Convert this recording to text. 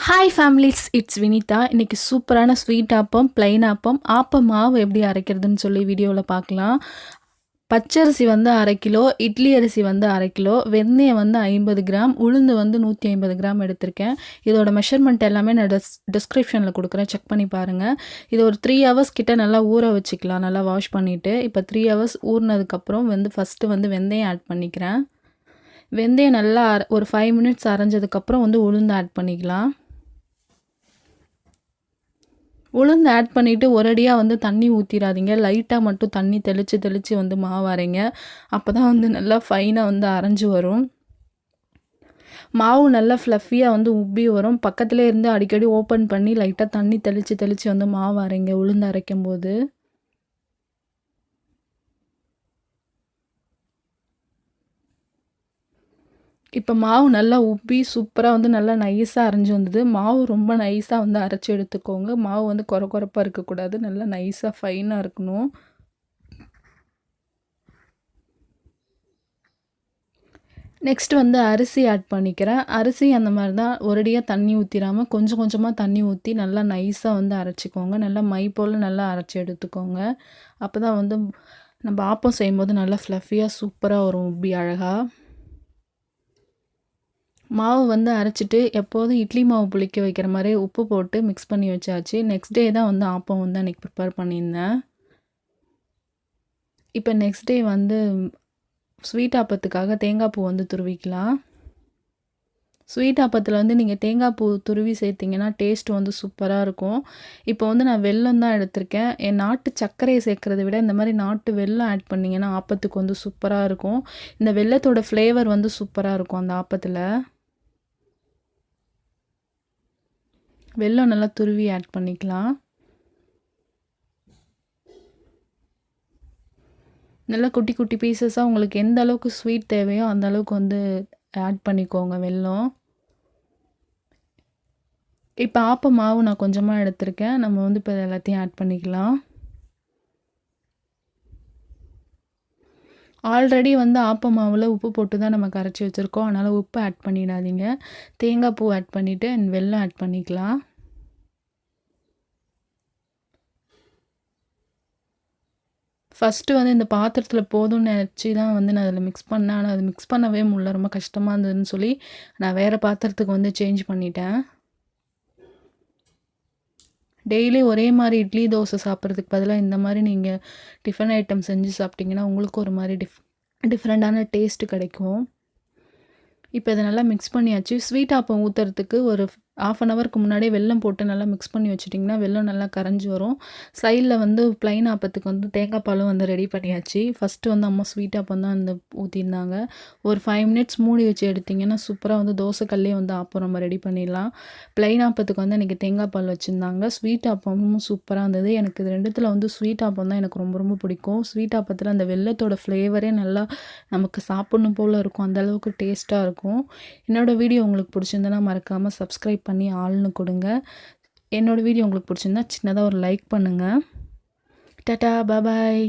Hi families, it's Vinitha. இன்றைக்கி சூப்பரான sweet appam, plain appam, appam மாவு எப்படி அரைக்கிறதுன்னு சொல்லி வீடியோவில் பார்க்கலாம். பச்சரிசி வந்து 1/2 கிலோ, இட்லி அரிசி வந்து 1/2 கிலோ, வெந்தயம் வந்து 50 கிராம், உளுந்து வந்து 150 கிராம் எடுத்திருக்கேன். இதோட மெஷர்மெண்ட் எல்லாமே நான் டிஸ்கிரிப்ஷனில் கொடுக்குறேன், செக் பண்ணி பாருங்கள். இது ஒரு 3 ஹவர்ஸ் கிட்ட நல்லா ஊற வச்சுக்கலாம், நல்லா வாஷ் பண்ணிவிட்டு. இப்போ 3 ஹவர்ஸ் ஊறினதுக்கப்புறம் வந்து ஃபஸ்ட்டு வந்து வெந்தயம் ஆட் பண்ணிக்கிறேன். வெந்தயம் நல்லா ஒரு 5 மினிட்ஸ் அரைஞ்சதுக்கப்புறம் வந்து உளுந்து ஆட் பண்ணிக்கலாம். உளுந்து ஆட் பண்ணிவிட்டு ஒரடியாக வந்து தண்ணி ஊற்றிடாதீங்க. லைட்டாக மட்டும் தண்ணி தெளித்து வந்து மாவு அரைங்க. அப்போ தான் வந்து நல்லா ஃபைனாக வந்து அரைஞ்சு வரும். மாவு நல்லா ஃப்ளஃபியாக வந்து உப்பி வரும். பக்கத்துலேயே இருந்து அடிக்கடி ஓப்பன் பண்ணி லைட்டாக தண்ணி தெளித்து வந்து மாவு அரைங்க உளுந்து அரைக்கும் போது. இப்போ மாவு நல்லா உப்பி சூப்பராக வந்து நல்லா நைஸாக அரைஞ்சி வந்தது. மாவு ரொம்ப நைஸாக வந்து அரைச்சி எடுத்துக்கோங்க. மாவு வந்து கொரப்பாக இருக்கக்கூடாது, நல்லா நைஸாக ஃபைனாக இருக்கணும். நெக்ஸ்ட்டு வந்து அரிசி ஆட் பண்ணிக்கிறேன். அரிசி அந்த மாதிரி தான் ஒரடியாக தண்ணி ஊற்றிடாமல் கொஞ்சம் கொஞ்சமாக தண்ணி ஊற்றி நல்லா நைஸாக வந்து அரைச்சிக்கோங்க. நல்லா மை போல் நல்லா அரைச்சி எடுத்துக்கோங்க. அப்போ தான் வந்து நம்ம ஆப்பம் செய்யும்போது நல்லா ஃப்ளஃபியாக சூப்பராக வரும், உப்பி அழகாக. மாவு வந்து அரைச்சிட்டு எப்போதும் இட்லி மாவு புளிக்க வைக்கிற மாதிரி உப்பு போட்டு மிக்ஸ் பண்ணி வச்சாச்சு. நெக்ஸ்ட் டே தான் வந்து ஆப்பம் வந்து அன்றைக்கி ப்ரிப்பேர் பண்ணியிருந்தேன். இப்போ நெக்ஸ்ட் டே வந்து ஸ்வீட் ஆப்பத்துக்காக தேங்காய் பூ வந்து துருவிக்கலாம். ஸ்வீட் ஆப்பத்தில் வந்து நீங்கள் தேங்காய் பூ துருவி சேர்த்திங்கன்னா டேஸ்ட் வந்து சூப்பராக இருக்கும். இப்போ வந்து நான் வெல்லம் தான் எடுத்திருக்கேன். என் நாட்டு சர்க்கரையை சேர்க்குறத விட இந்த மாதிரி நாட்டு வெல்லம் ஆட் பண்ணிங்கன்னா ஆப்பத்துக்கு வந்து சூப்பராக இருக்கும். இந்த வெல்லத்தோட ஃப்ளேவர் வந்து சூப்பராக இருக்கும் அந்த ஆப்பத்தில். வெல்லம் நல்லா துருவி ஆட் பண்ணிக்கலாம். நல்லா குட்டி குட்டி பீசஸாக உங்களுக்கு எந்த அளவுக்கு ஸ்வீட் தேவையோ அந்த அளவுக்கு வந்து ஆட் பண்ணிக்கோங்க வெல்லம். இப்போ ஆப்ப மாவு நான் கொஞ்சமாக எடுத்திருக்கேன். நம்ம வந்து இப்போ எல்லாத்தையும் ஆட் பண்ணிக்கலாம். ஆல்ரெடி வந்து ஆப்ப மாவில் உப்பு போட்டு தான் நம்ம கரைச்சி வச்சுருக்கோம். அதனால் உப்பு ஆட் பண்ணிடாதீங்க. தேங்காய் பூ ஆட் பண்ணிவிட்டு வெல்லம் ஆட் பண்ணிக்கலாம். ஃபஸ்ட்டு வந்து இந்த பாத்திரத்தில் போதும்னு நினச்சி தான் வந்து நான் அதில் மிக்ஸ் பண்ணேன். ஆனால் அது மிக்ஸ் பண்ணவே முடியல, ரொம்ப கஷ்டமாக இருந்ததுன்னு சொல்லி நான் வேறு பாத்திரத்துக்கு வந்து சேஞ்ச் பண்ணிட்டேன். டெய்லி ஒரே மாதிரி இட்லி தோசை சாப்பிட்றதுக்கு பதிலாக இந்த மாதிரி நீங்கள் டிஃபன் ஐட்டம் செஞ்சு சாப்பிட்டிங்கன்னா உங்களுக்கு ஒரு மாதிரி டிஃப்ரெண்ட்டான டேஸ்ட்டு கிடைக்கும். இப்போ இதை நல்லா மிக்ஸ் பண்ணியாச்சு. ஸ்வீட் ஆப்பம் ஊற்றுறதுக்கு ஒரு 1/2 ஹவருக்கு முன்னாடியே வெல்லம் போட்டு நல்லா மிக்ஸ் பண்ணி வச்சுட்டிங்கன்னா வெல்லம் நல்லா கரைஞ்சி வரும். சைடில் வந்து ப்ளைன் ஆப்பத்துக்கு வந்து தேங்காய் பாலும் வந்து ரெடி பண்ணியாச்சு. ஃபஸ்ட்டு வந்து அம்மா ஸ்வீட் ஆப்பம் தான் அந்த ஊற்றிருந்தாங்க. ஒரு 5 மினிட்ஸ் மூடி வச்சு எடுத்திங்கன்னா சூப்பராக வந்து தோசைக்கல்லே வந்து ஆப்பம் நம்ம ரெடி பண்ணிடலாம். ப்ளைன் ஆப்பத்துக்கு வந்து இன்றைக்கி தேங்காய் பால் வச்சுருந்தாங்க. ஸ்வீட் ஆப்பமும் சூப்பராக இருந்தது. எனக்கு இது ரெண்டுத்தில் வந்து ஸ்வீட் ஆப்பம் தான் எனக்கு ரொம்ப ரொம்ப பிடிக்கும். ஸ்வீட் ஆப்பத்தில் அந்த வெல்லத்தோட ஃப்ளேவரே நல்லா நமக்கு சாப்பிட்ணும் போல் இருக்கும், அந்தளவுக்கு டேஸ்ட்டாக இருக்கும். என்னோடய வீடியோ உங்களுக்கு பிடிச்சிருந்தனா மறக்காமல் சப்ஸ்கிரைப் பண்ணி ஆள்னு கொடுங்க. என்னோடய வீடியோ உங்களுக்கு பிடிச்சிருந்தா சின்னதாக ஒரு லைக் பண்ணுங்கள். டாடா, பாய்.